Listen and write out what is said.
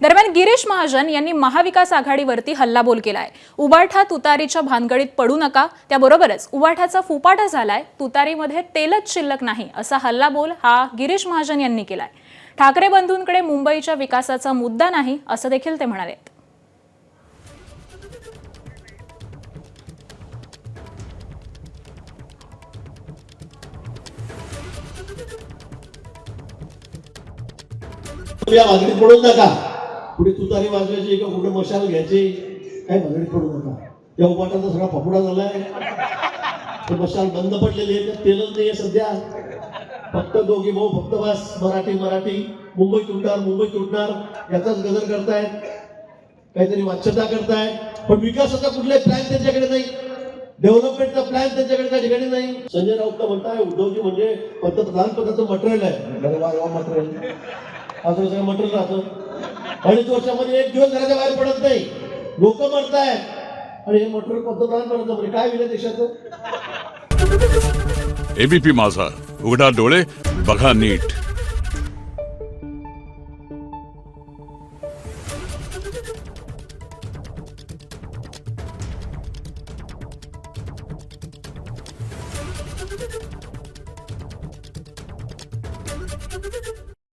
दरम्यान गिरीश महाजन यांनी महाविकास आघाडीवरती हल्लाबोल केलाय। उबाठा तुतारीच्या भानगडीत पडू नका, त्याबरोबरच उबाठाचा फुपाटा झालाय, तुतारीमध्ये तेलच शिल्लक नाही असा हल्लाबोल हा गिरीश महाजन यांनी केलाय। ठाकरे बंधूंकडे मुंबईच्या विकासाचा मुद्दा नाही असं देखील ते म्हणाले। या भानगडीत पडू नका, कुठे तुतारी वाजवायची का कुठे मशाल घ्यायची, काय भानगडीत पडू नका। या उपाटाचा सगळा फपुडा झालाय, ते मशाल बंद पडलेली आहे, तेलच नाहीये सध्या। फक्त दोघी भाऊ फक्त बस मराठी मराठी, मुंबई तुटणार याचाच गजर करतायत, काहीतरी वाच्यता करतायत, पण विकासाचा कुठलाही प्लॅन त्यांच्याकडे नाही, डेव्हलपमेंटचा प्लॅन त्यांच्याकडे त्या ठिकाणी नाही। संजय राऊत म्हणताय उद्धवजी म्हणजे पंतप्रधान पदाचं मटेरियल आहे, मटेरियल असं सगळं मटेरियल राहतं। 2.5 वर्षामध्ये एक दिवस घराच्या बाहेर पडत नाही, लोक मरतायत आणि हे मटेरियल पंतप्रधान पदाचं म्हणजे काय विना देशाचं। एबीपी माझा, उघडा डोळे बघा नीट। Thank you.